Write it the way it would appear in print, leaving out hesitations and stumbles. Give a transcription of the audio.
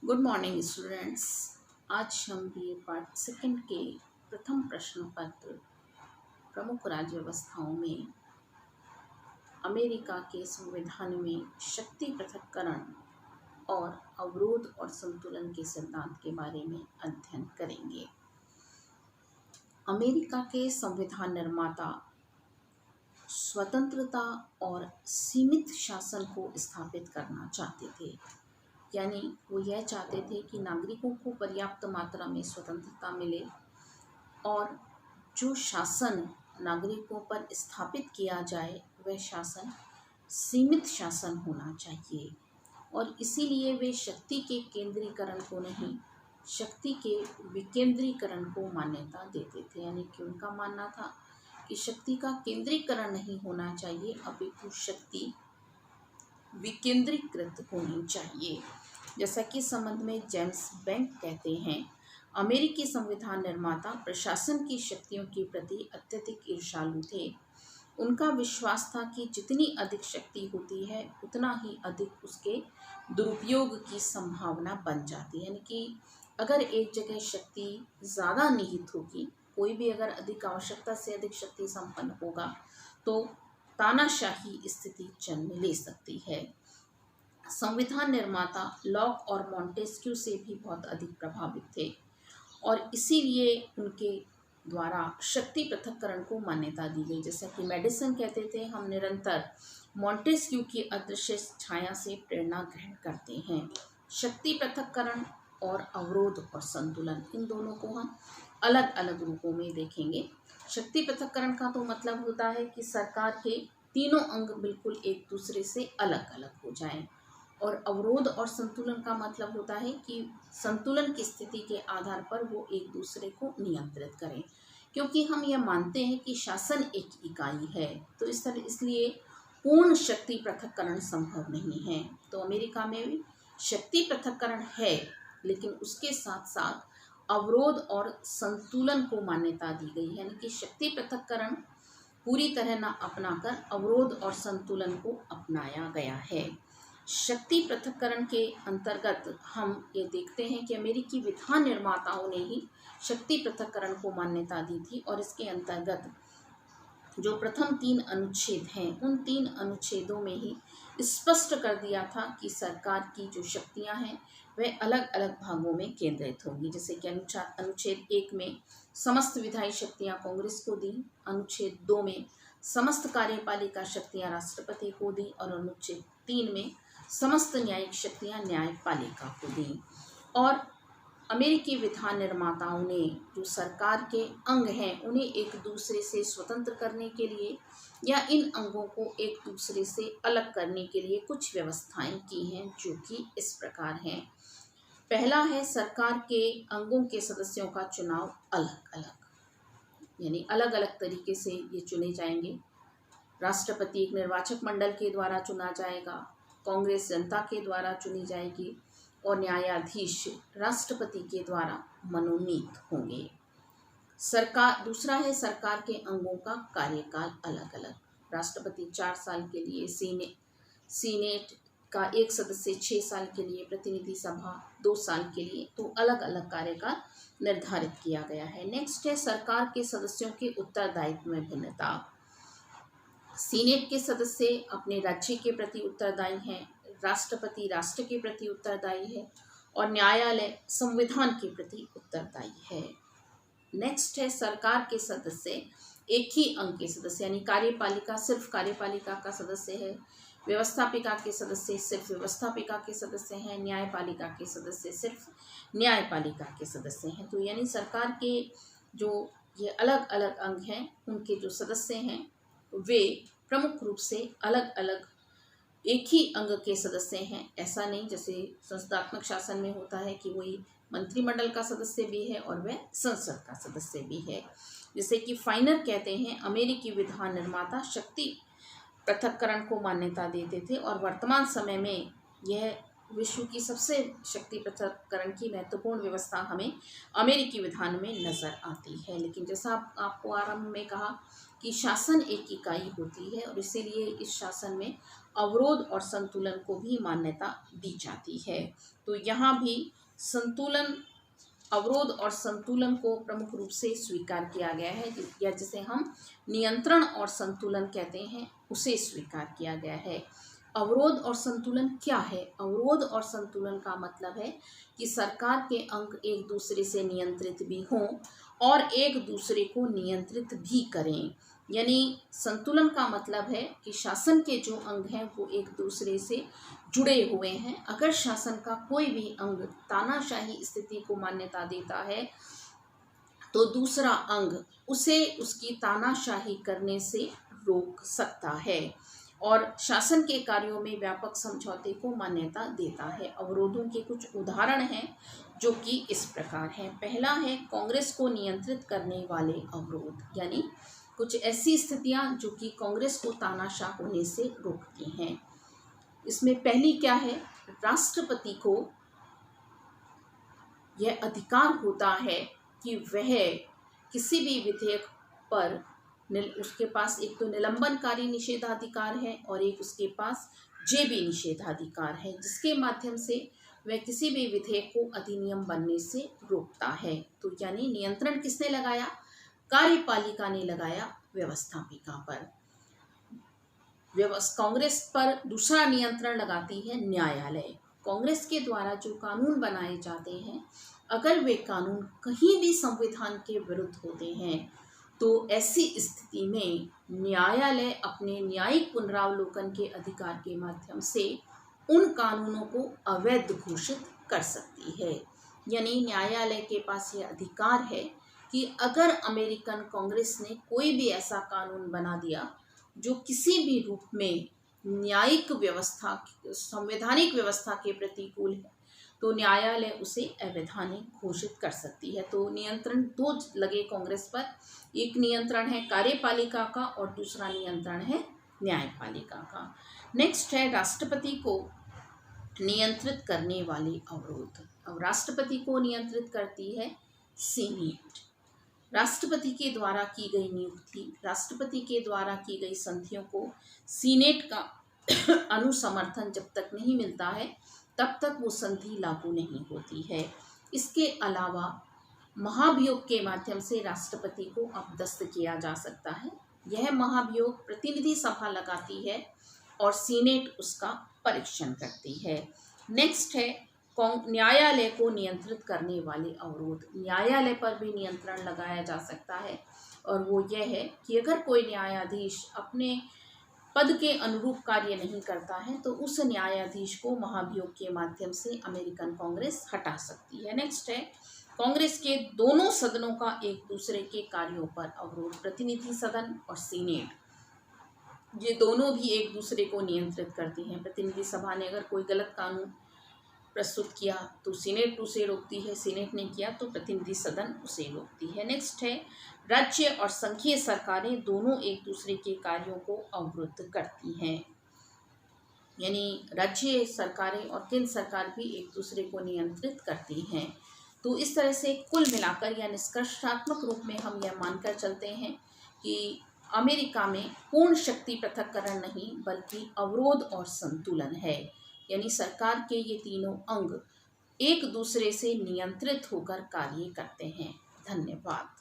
Good morning students. आज हम BA part second के प्रथम प्रश्न पत्र प्रमुख राज्य व्यवस्थाओं में अमेरिका के संविधान में शक्ति पृथक्करण और अवरोध और संतुलन के सिद्धांत के बारे में अध्ययन करेंगे। अमेरिका के संविधान निर्माता स्वतंत्रता और सीमित शासन को स्थापित करना चाहते थे, यानी वो यह चाहते थे कि नागरिकों को पर्याप्त मात्रा में स्वतंत्रता मिले और जो शासन नागरिकों पर स्थापित किया जाए वह शासन सीमित शासन होना चाहिए। और इसीलिए वे शक्ति के केंद्रीकरण को नहीं, शक्ति के विकेंद्रीकरण को मान्यता देते थे। यानी कि उनका मानना था कि शक्ति का केंद्रीकरण नहीं होना चाहिए, अपितु शक्ति विकेंद्रीकृत होनी चाहिए। जैसा कि इस संबंध में जेम्स बैंक कहते हैं, अमेरिकी संविधान निर्माता प्रशासन की शक्तियों के प्रति अत्यधिक ईर्ष्यालु थे। उनका विश्वास था कि जितनी अधिक शक्ति होती है उतना ही अधिक उसके दुरुपयोग की संभावना बन जाती है। यानी कि अगर एक जगह शक्ति ज़्यादा निहित होगी, कोई भी अगर अधिक आवश्यकता से अधिक शक्ति संपन्न होगा तो तानाशाही स्थिति जन्म ले सकती है। संविधान निर्माता लॉक और मॉन्टेस्क्यू से भी बहुत अधिक प्रभावित थे और इसीलिए उनके द्वारा शक्ति पृथक्करण को मान्यता दी गई। जैसा कि मेडिसन कहते थे, हम निरंतर मॉन्टेस्क्यू की अदृश्य छाया से प्रेरणा ग्रहण करते हैं। शक्ति पृथक्करण और अवरोध और संतुलन, इन दोनों को हम अलग अलग रूपों में देखेंगे। शक्ति पृथक्करण का तो मतलब होता है कि सरकार के तीनों अंग बिल्कुल एक दूसरे से अलग अलग हो जाएं, और अवरोध और संतुलन का मतलब होता है कि संतुलन की स्थिति के आधार पर वो एक दूसरे को नियंत्रित करें, क्योंकि हम यह मानते हैं कि शासन एक इकाई है, तो इसलिए पूर्ण शक्ति पृथक्करण संभव नहीं है। तो अमेरिका में भी शक्ति पृथक्करण है, लेकिन उसके साथ साथ अवरोध और संतुलन को मान्यता दी गई है। यानी कि शक्ति पृथक्करण पूरी तरह न अपनाकर अवरोध और संतुलन को अपनाया गया है। शक्ति पृथक्करण के अंतर्गत हम ये देखते हैं कि अमेरिकी विधान निर्माताओं ने ही शक्ति पृथक्करण को मान्यता दी थी, और इसके अंतर्गत जो प्रथम 3 अनुच्छेद हैं उन 3 अनुच्छेदों में ही स्पष्ट कर दिया था कि सरकार की जो शक्तियां हैं वह अलग अलग भागों में केंद्रित होंगी। जैसे कि अनुच्छेद 1 में समस्त विधायी शक्तियां कांग्रेस को दी, अनुच्छेद 2 में समस्त कार्यपालिका शक्तियां राष्ट्रपति को दी, और अनुच्छेद 3 में समस्त न्यायिक शक्तियां न्यायपालिका को दी। और अमेरिकी विधान निर्माताओं ने जो सरकार के अंग हैं उन्हें एक दूसरे से स्वतंत्र करने के लिए या इन अंगों को एक दूसरे से अलग करने के लिए कुछ व्यवस्थाएं की हैं, जो कि इस प्रकार हैं। पहला है, सरकार के अंगों के सदस्यों का चुनाव अलग अलग, यानी अलग अलग तरीके से ये चुने जाएंगे। राष्ट्रपति एक निर्वाचक मंडल के द्वारा चुना जाएगा, कांग्रेस जनता के द्वारा चुनी जाएगी, और न्यायाधीश राष्ट्रपति के द्वारा मनोनीत होंगे। दूसरा है, सरकार के अंगों का कार्यकाल अलग अलग। राष्ट्रपति 4 साल के लिए, सीनेट का एक सदस्य 6 साल के लिए, प्रतिनिधि सभा 2 साल के लिए, तो अलग अलग कार्यकाल निर्धारित किया गया है। नेक्स्ट है, सरकार के सदस्यों के उत्तरदायित्व में भिन्नता। सीनेट के सदस्य अपने राज्य के प्रति उत्तरदायी हैं, राष्ट्रपति राष्ट्र के प्रति उत्तरदायी है, और न्यायालय संविधान के प्रति उत्तरदायी है। नेक्स्ट है, सरकार के सदस्य एक ही अंग के सदस्य, यानी कार्यपालिका सिर्फ कार्यपालिका का सदस्य है, व्यवस्थापिका के सदस्य सिर्फ व्यवस्थापिका के सदस्य हैं, न्यायपालिका के सदस्य सिर्फ न्यायपालिका के सदस्य हैं। तो यानी सरकार के जो ये अलग अलग अंग हैं उनके जो सदस्य हैं वे प्रमुख रूप से अलग अलग एक ही अंग के सदस्य हैं। ऐसा नहीं जैसे संस्थात्मक शासन में होता है कि वही मंत्रिमंडल का सदस्य भी है और वह संसद का सदस्य भी है। जैसे कि फाइनर कहते हैं, अमेरिकी विधान निर्माता शक्ति पृथक्करण को मान्यता देते थे और वर्तमान समय में यह विश्व की सबसे शक्ति पृथक्करण की महत्वपूर्ण व्यवस्था हमें अमेरिकी विधान में नजर आती है। लेकिन जैसा आपको आरंभ में कहा कि शासन एक इकाई होती है और इसीलिए इस शासन में अवरोध और संतुलन को भी मान्यता दी जाती है। तो यहाँ भी संतुलन, अवरोध और संतुलन को प्रमुख रूप से स्वीकार किया गया है, या जिसे हम नियंत्रण और संतुलन कहते हैं उसे स्वीकार किया गया है। अवरोध और संतुलन क्या है? अवरोध और संतुलन का मतलब है कि सरकार के अंग एक दूसरे से नियंत्रित भी हों और एक दूसरे को नियंत्रित भी करें। यानी संतुलन का मतलब है कि शासन के जो अंग हैं वो एक दूसरे से जुड़े हुए हैं। अगर शासन का कोई भी अंग तानाशाही स्थिति को मान्यता देता है तो दूसरा अंग उसे उसकी तानाशाही करने से रोक सकता है और शासन के कार्यों में व्यापक समझौते को मान्यता देता है। अवरोधों के कुछ उदाहरण हैं जो कि इस प्रकार हैं। पहला है कांग्रेस को नियंत्रित करने वाले अवरोध, यानी कुछ ऐसी स्थितियां जो कि कांग्रेस को तानाशाह होने से रोकती हैं। इसमें पहली क्या है? राष्ट्रपति को यह अधिकार होता है कि वह किसी भी विधेयक पर उसके पास एक तो निलंबनकारी निषेधाधिकार है और एक उसके पास जेबी निषेधाधिकार है, जिसके माध्यम से वह किसी भी विधेयक को अधिनियम बनने से रोकता है। तो यानी नियंत्रण किसने लगाया? कार्यपालिका ने लगाया व्यवस्थापिका पर। कांग्रेस पर दूसरा नियंत्रण लगाती है न्यायालय। कांग्रेस के द्वारा जो कानून बनाए जाते हैं, अगर वे कानून कहीं भी संविधान के विरुद्ध होते हैं तो ऐसी स्थिति में न्यायालय अपने न्यायिक पुनरावलोकन के अधिकार के माध्यम से उन कानूनों को अवैध घोषित कर सकती है। यानी न्यायालय के पास यह अधिकार है कि अगर अमेरिकन कांग्रेस ने कोई भी ऐसा कानून बना दिया जो किसी भी रूप में न्यायिक व्यवस्था, संवैधानिक व्यवस्था के प्रतिकूल है, तो न्यायालय उसे अवैधानिक घोषित कर सकती है। तो नियंत्रण दो लगे कांग्रेस पर, एक नियंत्रण है कार्यपालिका का और दूसरा नियंत्रण है न्यायपालिका का। नेक्स्ट है राष्ट्रपति को नियंत्रित करने वाले अवरोध। अब राष्ट्रपति को नियंत्रित करती है सीनेट। राष्ट्रपति के द्वारा की गई नियुक्ति, राष्ट्रपति के द्वारा की गई संधियों को सीनेट का अनुसमर्थन जब तक नहीं मिलता है तब तक वो संधि लागू नहीं होती है। इसके अलावा महाभियोग के माध्यम से राष्ट्रपति को अपदस्थ किया जा सकता है। यह महाभियोग प्रतिनिधि सभा लगाती है और सीनेट उसका परीक्षण करती है। नेक्स्ट है न्यायालय को नियंत्रित करने वाले अवरोध। न्यायालय पर भी नियंत्रण लगाया जा सकता है और वो यह है कि अगर कोई न्यायाधीश अपने पद के अनुरूप कार्य नहीं करता है तो उस न्यायाधीश को महाभियोग के माध्यम से अमेरिकन कांग्रेस हटा सकती है। नेक्स्ट है कांग्रेस के दोनों सदनों का एक दूसरे के कार्यों पर अवरोध। प्रतिनिधि सदन और सीनेट, ये दोनों भी एक दूसरे को नियंत्रित करती हैं। प्रतिनिधि सभा ने अगर कोई गलत कानून प्रस्तुत किया तो सीनेट उसे रोकती है, सीनेट ने किया तो प्रतिनिधि सदन उसे रोकती है। नेक्स्ट है राज्य और संघीय सरकारें दोनों एक दूसरे के कार्यों को अवरुद्ध करती हैं। यानी राज्य सरकारें और केंद्र सरकार भी एक दूसरे को नियंत्रित करती हैं। तो इस तरह से कुल मिलाकर या निष्कर्षात्मक रूप में हम यह मानकर चलते हैं कि अमेरिका में पूर्ण शक्ति पृथक्करण नहीं बल्कि अवरोध और संतुलन है। यानी सरकार के ये तीनों अंग एक दूसरे से नियंत्रित होकर कार्य करते हैं। धन्यवाद।